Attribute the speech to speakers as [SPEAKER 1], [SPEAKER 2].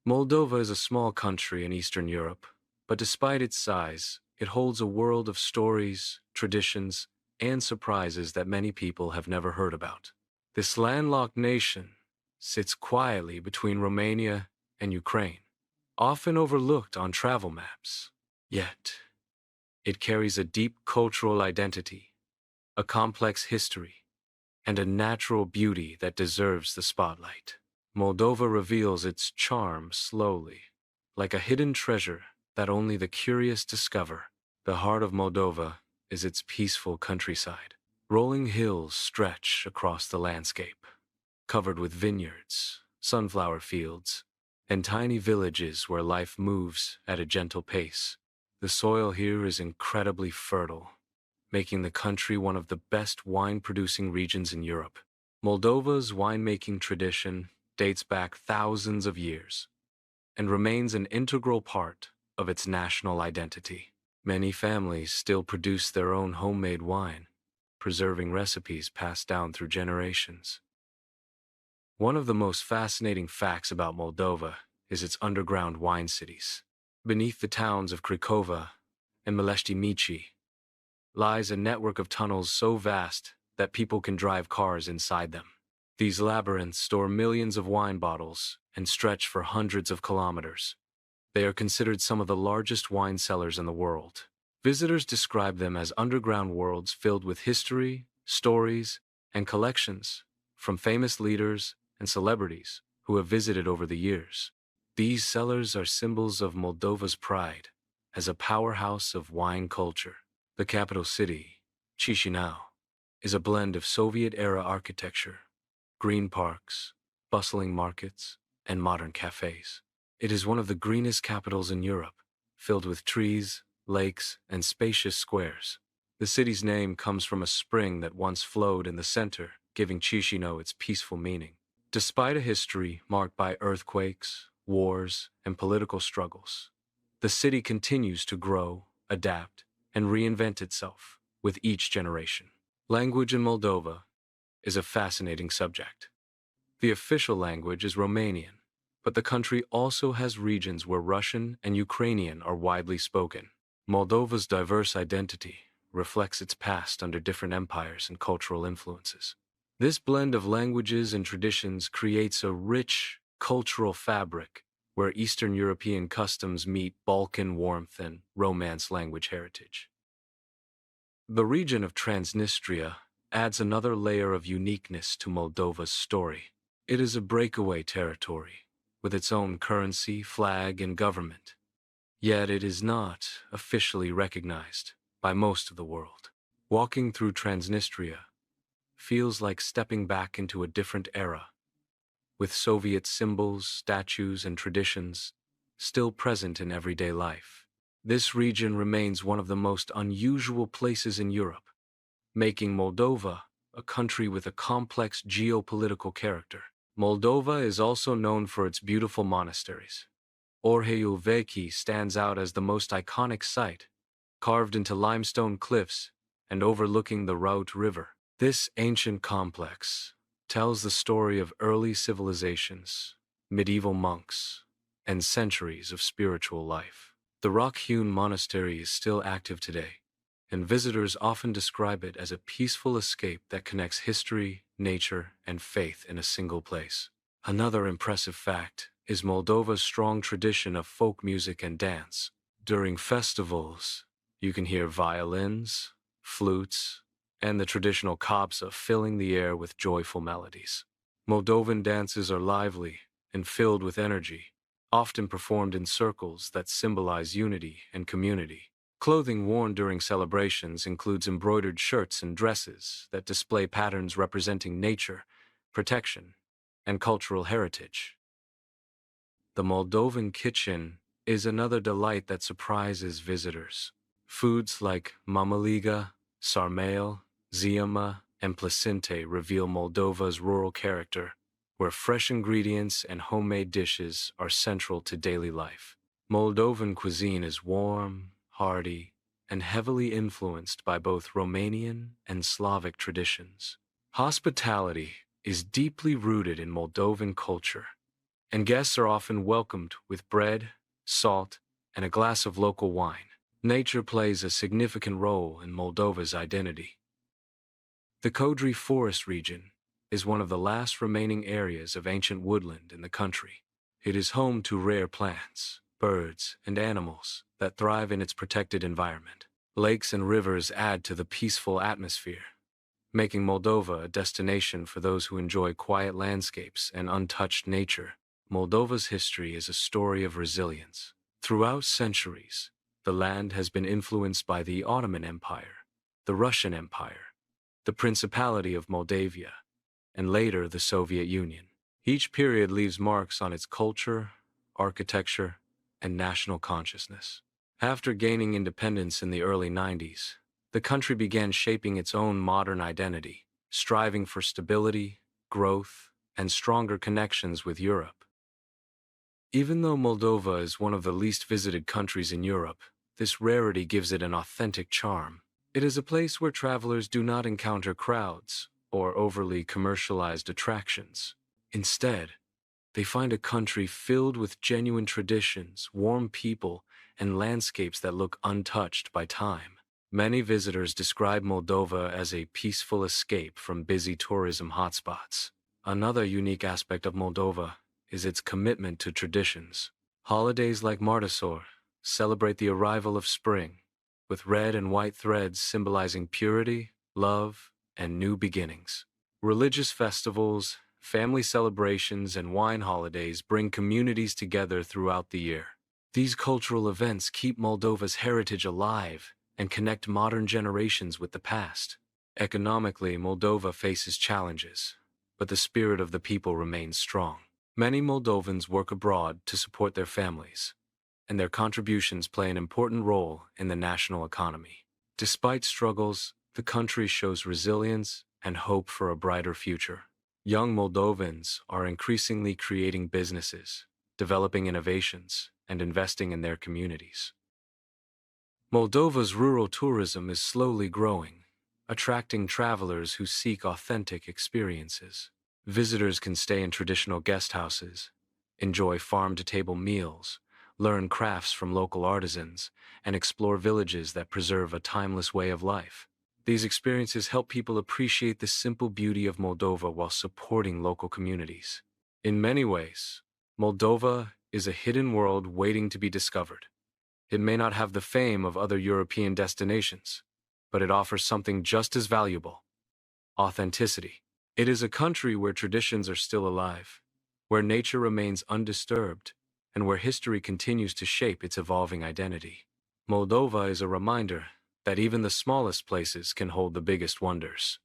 [SPEAKER 1] Moldova is a small country in Eastern Europe, but despite its size, it holds a world of stories, traditions, and surprises that many people have never heard about. This landlocked nation sits quietly between Romania and Ukraine, often overlooked on travel maps. Yet, it carries a deep cultural identity, a complex history, and a natural beauty that deserves the spotlight. Moldova reveals its charm slowly, like a hidden treasure that only the curious discover. The heart of Moldova is its peaceful countryside. Rolling hills stretch across the landscape, covered with vineyards, sunflower fields, and tiny villages where life moves at a gentle pace. The soil here is incredibly fertile, making the country one of the best wine-producing regions in Europe. Moldova's winemaking tradition dates back thousands of years and remains an integral part of its national identity. Many families still produce their own homemade wine, preserving recipes passed down through generations. One of the most fascinating facts about Moldova is its underground wine cities. Beneath the towns of Cricova and Melești Mici lies a network of tunnels so vast that people can drive cars inside them. These labyrinths store millions of wine bottles and stretch for hundreds of kilometers. They are considered some of the largest wine cellars in the world. Visitors describe them as underground worlds filled with history, stories, and collections from famous leaders and celebrities who have visited over the years. These cellars are symbols of Moldova's pride as a powerhouse of wine culture. The capital city, Chisinau, is a blend of Soviet-era architecture, green parks, bustling markets, and modern cafes. It is one of the greenest capitals in Europe, filled with trees, lakes, and spacious squares. The city's name comes from a spring that once flowed in the center, giving Chisinau its peaceful meaning. Despite a history marked by earthquakes, wars, and political struggles, the city continues to grow, adapt, and reinvent itself with each generation. Language in Moldova is a fascinating subject. The official language is Romanian, but the country also has regions where Russian and Ukrainian are widely spoken. Moldova's diverse identity reflects its past under different empires and cultural influences. This blend of languages and traditions creates a rich cultural fabric where Eastern European customs meet Balkan warmth and Romance language heritage. The region of Transnistria adds another layer of uniqueness to Moldova's story. It is a breakaway territory, with its own currency, flag, and government. Yet it is not officially recognized by most of the world. Walking through Transnistria feels like stepping back into a different era, with Soviet symbols, statues, and traditions still present in everyday life. This region remains one of the most unusual places in Europe, making Moldova a country with a complex geopolitical character. Moldova is also known for its beautiful monasteries. Orheiul Vechi stands out as the most iconic site, carved into limestone cliffs and overlooking the Raut River. This ancient complex tells the story of early civilizations, medieval monks, and centuries of spiritual life. The rock-hewn monastery is still active today, and visitors often describe it as a peaceful escape that connects history, nature, and faith in a single place. Another impressive fact is Moldova's strong tradition of folk music and dance. During festivals, you can hear violins, flutes, and the traditional kopsa filling the air with joyful melodies. Moldovan dances are lively and filled with energy, often performed in circles that symbolize unity and community. Clothing worn during celebrations includes embroidered shirts and dresses that display patterns representing nature, protection, and cultural heritage. The Moldovan kitchen is another delight that surprises visitors. Foods like mamaliga, sarmale, ziama, and placente reveal Moldova's rural character, where fresh ingredients and homemade dishes are central to daily life. Moldovan cuisine is warm, hearty, and heavily influenced by both Romanian and Slavic traditions. Hospitality is deeply rooted in Moldovan culture, and guests are often welcomed with bread, salt, and a glass of local wine. Nature plays a significant role in Moldova's identity. The Kodri Forest region is one of the last remaining areas of ancient woodland in the country. It is home to rare plants, birds, and animals that thrive in its protected environment. Lakes and rivers add to the peaceful atmosphere, making Moldova a destination for those who enjoy quiet landscapes and untouched nature. Moldova's history is a story of resilience. Throughout centuries, the land has been influenced by the Ottoman Empire, the Russian Empire, the Principality of Moldavia, and later the Soviet Union. Each period leaves marks on its culture, architecture, and national consciousness. After gaining independence in the early 90s, the country began shaping its own modern identity, striving for stability, growth, and stronger connections with Europe. Even though Moldova is one of the least visited countries in Europe, this rarity gives it an authentic charm. It is a place where travelers do not encounter crowds or overly commercialized attractions. Instead, they find a country filled with genuine traditions, warm people, and landscapes that look untouched by time. Many visitors describe Moldova as a peaceful escape from busy tourism hotspots. Another unique aspect of Moldova is its commitment to traditions. Holidays like Martisor celebrate the arrival of spring, with red and white threads symbolizing purity, love, and new beginnings. Religious festivals, family celebrations, and wine holidays bring communities together throughout the year. These cultural events keep Moldova's heritage alive and connect modern generations with the past. Economically, Moldova faces challenges, but the spirit of the people remains strong. Many Moldovans work abroad to support their families, and their contributions play an important role in the national economy. Despite struggles, the country shows resilience and hope for a brighter future. Young Moldovans are increasingly creating businesses, developing innovations, and investing in their communities. Moldova's rural tourism is slowly growing, attracting travelers who seek authentic experiences. Visitors can stay in traditional guest houses, enjoy farm-to-table meals, learn crafts from local artisans, and explore villages that preserve a timeless way of life. These experiences help people appreciate the simple beauty of Moldova while supporting local communities. In many ways, Moldova is a hidden world waiting to be discovered. It may not have the fame of other European destinations, but it offers something just as valuable: authenticity. It is a country where traditions are still alive, where nature remains undisturbed, and where history continues to shape its evolving identity. Moldova is a reminder that even the smallest places can hold the biggest wonders.